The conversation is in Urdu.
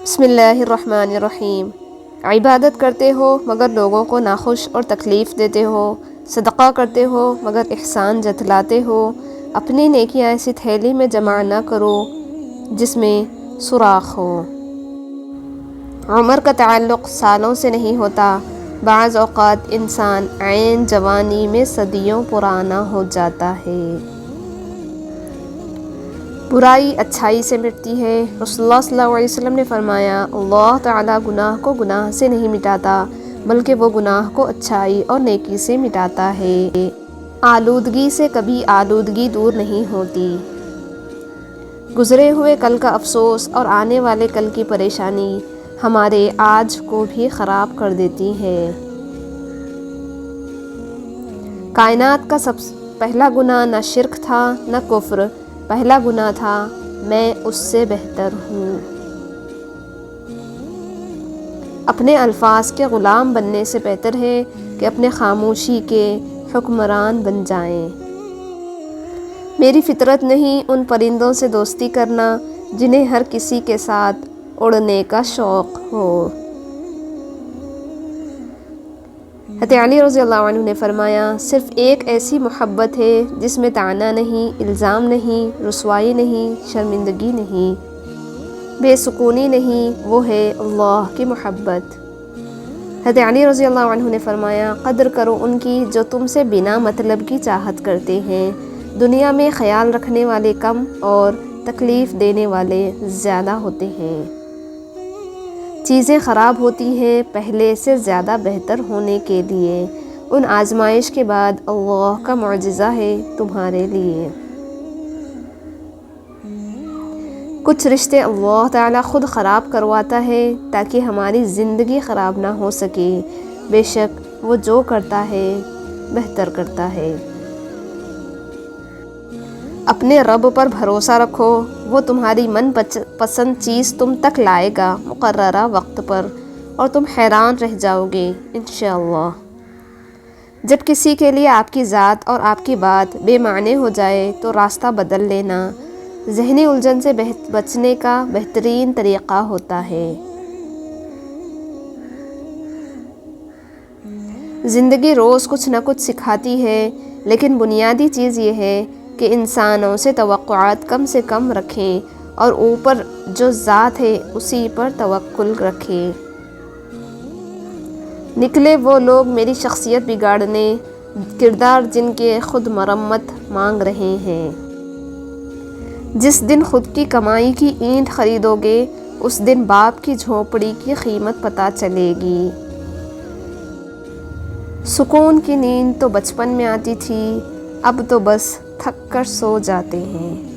بسم اللہ الرحمن الرحیم۔ عبادت کرتے ہو مگر لوگوں کو ناخوش اور تکلیف دیتے ہو، صدقہ کرتے ہو مگر احسان جتلاتے ہو، اپنی نیکیاں ایسی تھیلی میں جمع نہ کرو جس میں سوراخ ہو۔ عمر کا تعلق سالوں سے نہیں ہوتا، بعض اوقات انسان عین جوانی میں صدیوں پرانا ہو جاتا ہے۔ برائی اچھائی سے مٹتی ہے۔ رسول اللہ صلی اللہ علیہ وسلم نے فرمایا، اللہ تعالیٰ گناہ کو گناہ سے نہیں مٹاتا بلکہ وہ گناہ کو اچھائی اور نیکی سے مٹاتا ہے۔ آلودگی سے کبھی آلودگی دور نہیں ہوتی۔ گزرے ہوئے کل کا افسوس اور آنے والے کل کی پریشانی ہمارے آج کو بھی خراب کر دیتی ہے۔ کائنات کا پہلا گناہ نہ شرک تھا نہ کفر، پہلا گناہ تھا میں اس سے بہتر ہوں۔ اپنے الفاظ کے غلام بننے سے بہتر ہے کہ اپنے خاموشی کے حکمران بن جائیں۔ میری فطرت نہیں ان پرندوں سے دوستی کرنا جنہیں ہر کسی کے ساتھ اڑنے کا شوق ہو۔ حضرت علی رضی اللہ عنہ نے فرمایا، صرف ایک ایسی محبت ہے جس میں طعنہ نہیں، الزام نہیں، رسوائی نہیں، شرمندگی نہیں، بے سکونی نہیں، وہ ہے اللہ کی محبت۔ حضرت علی رضی اللہ عنہ نے فرمایا، قدر کرو ان کی جو تم سے بنا مطلب کی چاہت کرتے ہیں، دنیا میں خیال رکھنے والے کم اور تکلیف دینے والے زیادہ ہوتے ہیں۔ چیزیں خراب ہوتی ہیں پہلے سے زیادہ بہتر ہونے کے لیے، ان آزمائش کے بعد اللہ کا معجزہ ہے تمہارے لیے۔ کچھ رشتے اللہ تعالیٰ خود خراب کرواتا ہے تاکہ ہماری زندگی خراب نہ ہو سکے، بے شک وہ جو کرتا ہے بہتر کرتا ہے۔ اپنے رب پر بھروسہ رکھو، وہ تمہاری من پسند چیز تم تک لائے گا مقررہ وقت پر، اور تم حیران رہ جاؤ گے انشاءاللہ۔ جب کسی کے لیے آپ کی ذات اور آپ کی بات بے معنی ہو جائے تو راستہ بدل لینا ذہنی الجھن سے بچنے کا بہترین طریقہ ہوتا ہے۔ زندگی روز کچھ نہ کچھ سکھاتی ہے، لیکن بنیادی چیز یہ ہے کہ انسانوں سے توقعات کم سے کم رکھیں اور اوپر جو ذات ہے اسی پر توکل رکھیں۔ نکلے وہ لوگ میری شخصیت بگاڑنے، کردار جن کے خود مرمت مانگ رہے ہیں۔ جس دن خود کی کمائی کی اینٹ خریدو گے اس دن باپ کی جھونپڑی کی قیمت پتہ چلے گی۔ سکون کی نیند تو بچپن میں آتی تھی، اب تو بس تھک کر سو جاتے ہیں۔